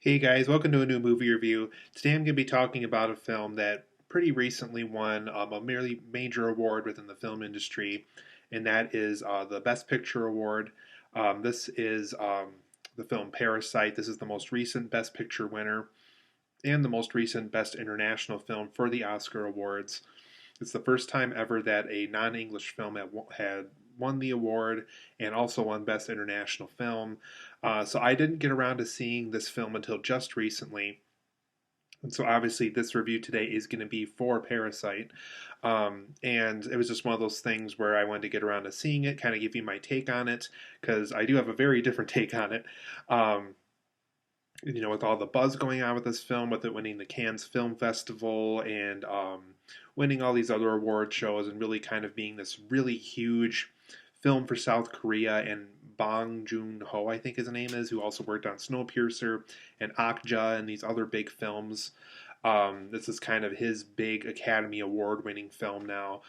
Hey guys, welcome to a new movie review. Today I'm going to be talking about a film that pretty recently won a merely major award within the film industry, and that is the Best Picture Award. This is the film Parasite. This is the most recent Best Picture winner and the most recent Best International Film for the Oscar Awards. It's the first time ever that a non-English film had won the award and also won Best International Film. So I didn't get around to seeing this film until just recently. And so obviously this review today is going to be for Parasite. And it was just one of those things where I wanted to get around to seeing it, kind of give you my take on it, because I do have a very different take on it. Um, with all the buzz going on with this film, with it winning the Cannes Film Festival and winning all these other award shows, and really kind of being this really huge film for South Korea. And Bong Joon-ho, I think his name is, who also worked on Snowpiercer and Okja and these other big films. This is kind of his big Academy Award winning film now.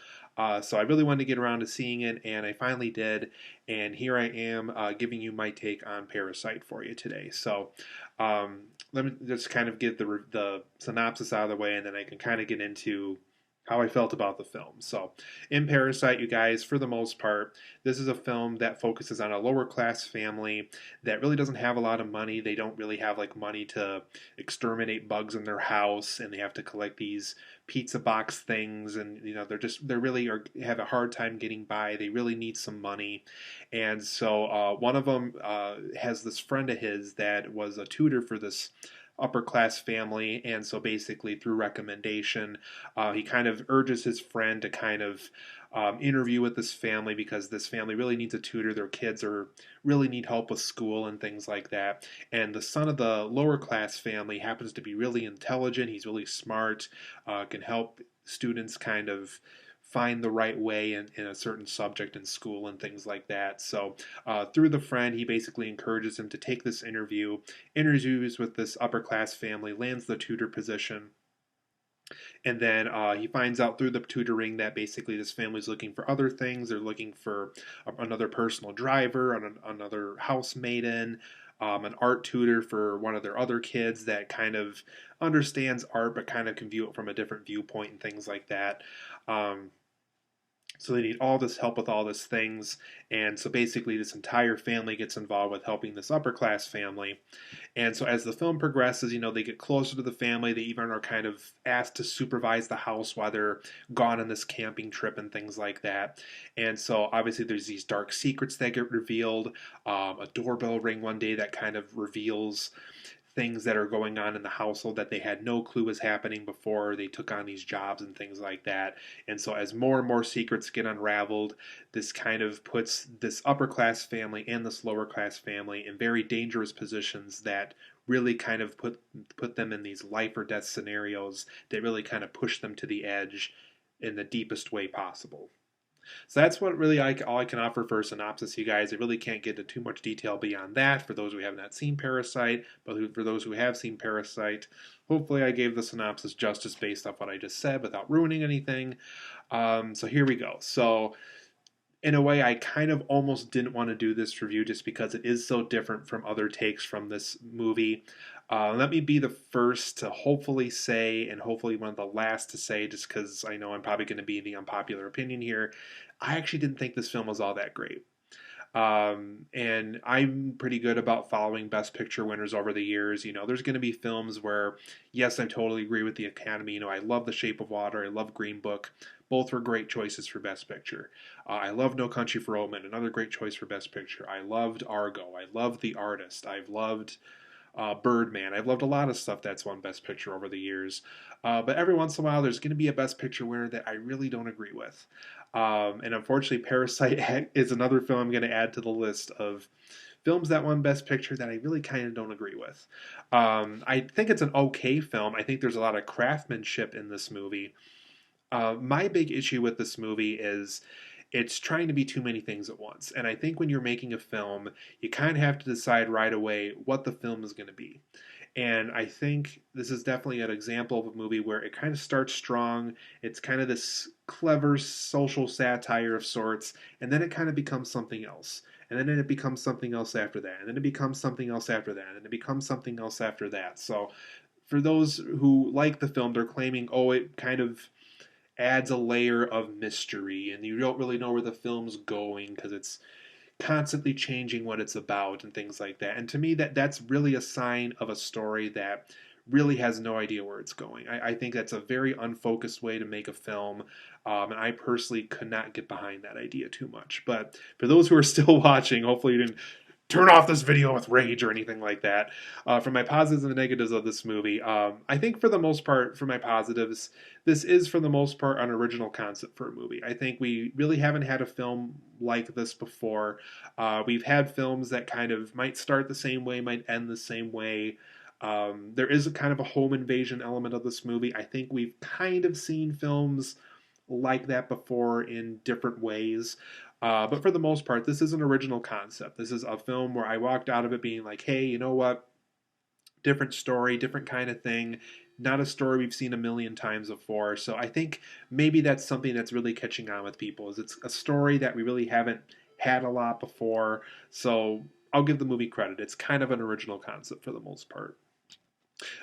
So I really wanted to get around to seeing it, and I finally did. And here I am giving you my take on Parasite for you today. So let me just kind of get the synopsis out of the way, and then I can kind of get into how I felt about the film. So, in Parasite, you guys, for the most part, this is a film that focuses on a lower class family that really doesn't have a lot of money. They don't really have like money to exterminate bugs in their house, and they have to collect these pizza box things, and they're really have a hard time getting by. They really need some money, and so one of them has this friend of his that was a tutor for this upper class family, and so basically through recommendation he kind of urges his friend to kind of interview with this family, because this family really needs a tutor. Their kids are really need help with school and things like that, and the son of the lower class family happens to be really intelligent. He's really smart, can help students kind of find the right way in a certain subject in school and things like that. So through the friend, he basically encourages him to take this interviews with this upper class family, lands the tutor position. And then he finds out through the tutoring that basically this family's looking for other things. They're looking for another personal driver, another house maiden, an art tutor for one of their other kids that kind of understands art but kind of can view it from a different viewpoint and things like that. So they need all this help with all these things, and so basically this entire family gets involved with helping this upper class family. And so as the film progresses, they get closer to the family. They even are kind of asked to supervise the house while they're gone on this camping trip and things like that. And so obviously there's these dark secrets that get revealed. A doorbell ring one day that kind of reveals things that are going on in the household that they had no clue was happening before they took on these jobs and things like that. And so as more and more secrets get unraveled, this kind of puts this upper class family and this lower class family in very dangerous positions that really kind of put them in these life or death scenarios that really kind of push them to the edge in the deepest way possible. So that's what really all I can offer for a synopsis, you guys. I really can't get into too much detail beyond that for those who have not seen Parasite, but for those who have seen Parasite, hopefully I gave the synopsis justice based off what I just said without ruining anything. So here we go. So in a way, I kind of almost didn't want to do this review just because it is so different from other takes from this movie. Let me be the first to hopefully say, and hopefully one of the last to say, just because I know I'm probably going to be the unpopular opinion here, I actually didn't think this film was all that great. And I'm pretty good about following Best Picture winners over the years. There's going to be films where, yes, I totally agree with the Academy. I love The Shape of Water. I love Green Book. Both were great choices for Best Picture. I love No Country for Old Men, another great choice for Best Picture. I loved Argo. I loved The Artist. I've loved Birdman. I've loved a lot of stuff that's won Best Picture over the years. But every once in a while, there's going to be a Best Picture winner that I really don't agree with. And unfortunately, Parasite is another film I'm going to add to the list of films that won Best Picture that I really kind of don't agree with. I think it's an okay film. I think there's a lot of craftsmanship in this movie. My big issue with this movie is it's trying to be too many things at once. And I think when you're making a film, you kind of have to decide right away what the film is going to be. And I think this is definitely an example of a movie where it kind of starts strong. It's kind of this clever social satire of sorts, and then it kind of becomes something else. and then it becomes something else after that, and then it becomes something else after that, and then it becomes something else after that. So for those who like the film, they're claiming, oh, it kind of adds a layer of mystery, and you don't really know where the film's going because it's constantly changing what it's about and things like that. And to me, that's really a sign of a story that really has no idea where it's going. I think that's a very unfocused way to make a film, and I personally could not get behind that idea too much. But for those who are still watching, hopefully you didn't turn off this video with rage or anything like that. For my positives and the negatives of this movie, I think for the most part, for my positives, this is for the most part an original concept for a movie. I think we really haven't had a film like this before. We've had films that kind of might start the same way, might end the same way. There is a kind of a home invasion element of this movie. I think we've kind of seen films like that before in different ways. But for the most part, this is an original concept. This is a film where I walked out of it being like, hey, you know what? Different story, different kind of thing. Not a story we've seen a million times before. So I think maybe that's something that's really catching on with people. Is it's a story that we really haven't had a lot before. So I'll give the movie credit. It's kind of an original concept for the most part.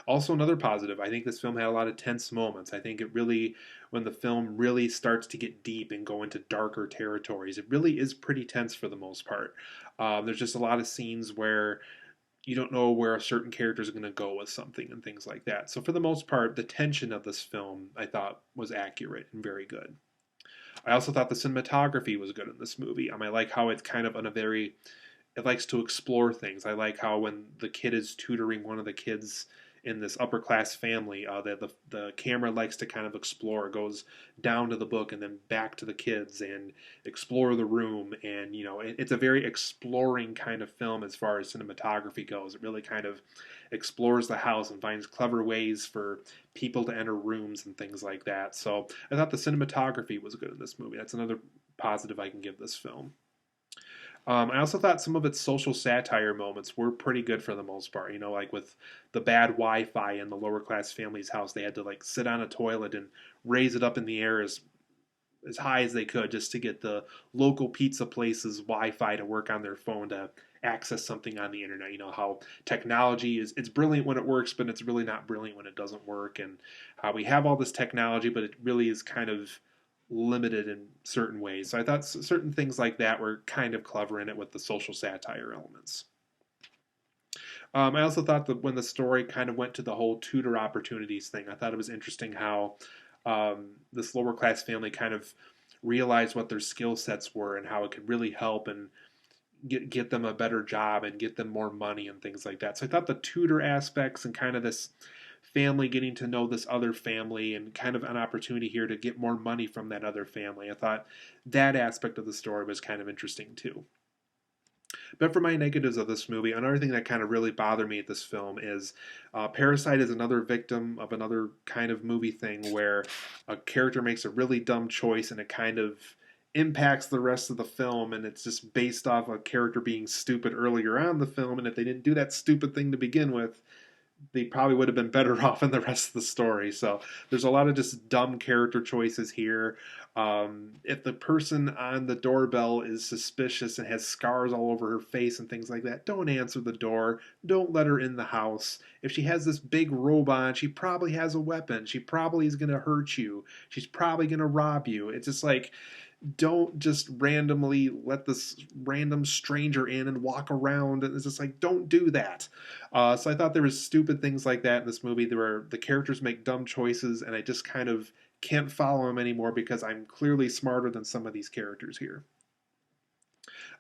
Also, another positive, I think this film had a lot of tense moments. I think it really, when the film really starts to get deep and go into darker territories, it really is pretty tense for the most part. There's just a lot of scenes where you don't know where a certain character is going to go with something and things like that. So, for the most part, the tension of this film I thought was accurate and very good. I also thought the cinematography was good in this movie. I like how it's kind of on a very, it likes to explore things. I like how when the kid is tutoring one of the kids in this upper class family, that the camera likes to kind of explore, goes down to the book and then back to the kids and explore the room. And it's a very exploring kind of film as far as cinematography goes. It really kind of explores the house and finds clever ways for people to enter rooms and things like that. So I thought the cinematography was good in this movie. That's another positive I can give this film. I also thought some of its social satire moments were pretty good for the most part. Like with the bad Wi-Fi in the lower class family's house, they had to like sit on a toilet and raise it up in the air as high as they could just to get the local pizza place's Wi-Fi to work on their phone to access something on the internet. How technology it's brilliant when it works, but it's really not brilliant when it doesn't work, and how we have all this technology, but it really is kind of limited in certain ways. So I thought certain things like that were kind of clever in it with the social satire elements. I also thought that when the story kind of went to the whole tutor opportunities thing, I thought it was interesting how this lower class family kind of realized what their skill sets were and how it could really help and get them a better job and get them more money and things like that. So I thought the tutor aspects and kind of this family getting to know this other family and kind of an opportunity here to get more money from that other family. I thought that aspect of the story was kind of interesting too. But for my negatives of this movie, another thing that kind of really bothered me at this film is Parasite is another victim of another kind of movie thing where a character makes a really dumb choice and it kind of impacts the rest of the film, and it's just based off a character being stupid earlier on in the film, and if they didn't do that stupid thing to begin with, they probably would have been better off in the rest of the story. So there's a lot of just dumb character choices here. If the person on the doorbell is suspicious and has scars all over her face and things like that, don't answer the door. Don't let her in the house. If she has this big robe on, she probably has a weapon. She probably is going to hurt you. She's probably going to rob you. It's just like, don't just randomly let this random stranger in and walk around. And it's just like, don't do that. So I thought there was stupid things like that in this movie. The characters make dumb choices, and I just kind of can't follow them anymore because I'm clearly smarter than some of these characters here.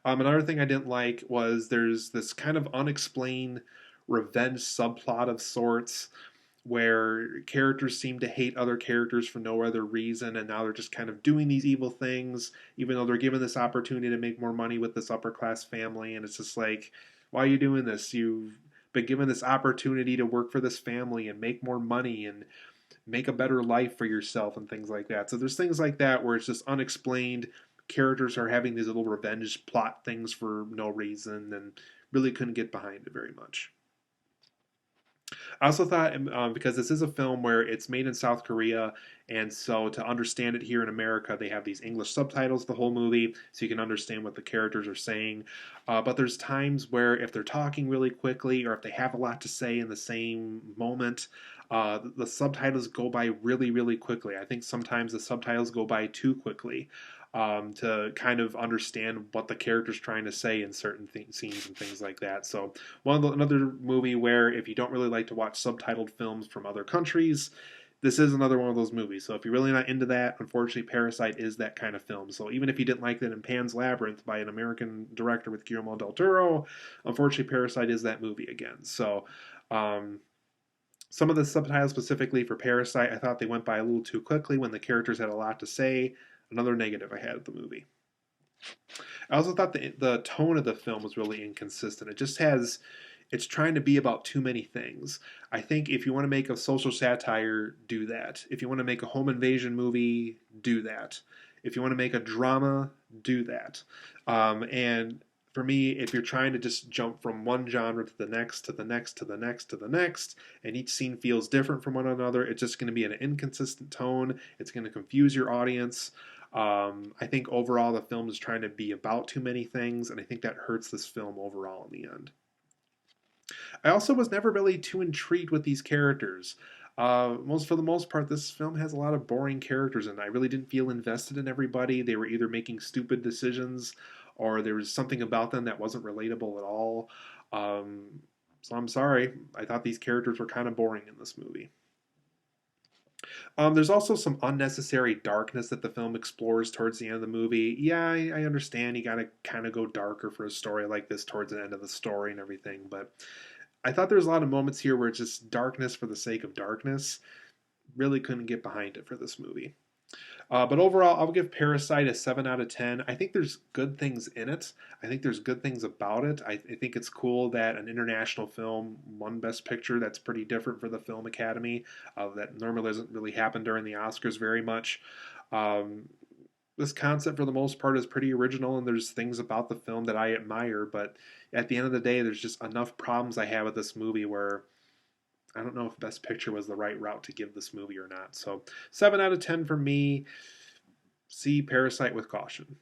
Another thing I didn't like was there's this kind of unexplained revenge subplot of sorts where characters seem to hate other characters for no other reason, and now they're just kind of doing these evil things, even though they're given this opportunity to make more money with this upper class family. And it's just like, why are you doing this? You've been given this opportunity to work for this family and make more money and make a better life for yourself and things like that. So there's things like that where it's just unexplained. Characters are having these little revenge plot things for no reason, and really couldn't get behind it very much. I also thought, because this is a film where it's made in South Korea, and so to understand it here in America, they have these English subtitles the whole movie, so you can understand what the characters are saying. But there's times where if they're talking really quickly, or if they have a lot to say in the same moment, the subtitles go by really, really quickly. I think sometimes the subtitles go by too quickly. To kind of understand what the character's trying to say in certain scenes and things like that. So another movie where if you don't really like to watch subtitled films from other countries, this is another one of those movies. So if you're really not into that, unfortunately, Parasite is that kind of film. So even if you didn't like that in Pan's Labyrinth by an American director with Guillermo del Toro, unfortunately, Parasite is that movie again. So um, some of the subtitles specifically for Parasite, I thought they went by a little too quickly when the characters had a lot to say. Another negative I had at the movie. I also thought the tone of the film was really inconsistent. It's trying to be about too many things. I think if you want to make a social satire, do that. If you want to make a home invasion movie, do that. If you want to make a drama, do that. And for me, if you're trying to just jump from one genre to the next, to the next, to the next, to the next, and each scene feels different from one another, it's just going to be an inconsistent tone. It's going to confuse your audience. I think overall the film is trying to be about too many things, and I think that hurts this film overall in the end. I also was never really too intrigued with these characters. Most for the most part, this film has a lot of boring characters, and I really didn't feel invested in everybody. They were either making stupid decisions, or there was something about them that wasn't relatable at all. So I'm sorry. I thought these characters were kind of boring in this movie. There's also some unnecessary darkness that the film explores towards the end of the movie. Yeah, I understand you gotta kind of go darker for a story like this towards the end of the story and everything, but I thought there was a lot of moments here where it's just darkness for the sake of darkness. Really couldn't get behind it for this movie. But overall, I'll give Parasite a 7 out of 10. I think there's good things in it. I think there's good things about it. I think it's cool that an international film won Best Picture. That's pretty different for the Film Academy. That normally doesn't really happen during the Oscars very much. Um, this concept, for the most part, is pretty original, and there's things about the film that I admire. But at the end of the day, there's just enough problems I have with this movie where I don't know if Best Picture was the right route to give this movie or not. So 7 out of 10 for me. See Parasite with caution.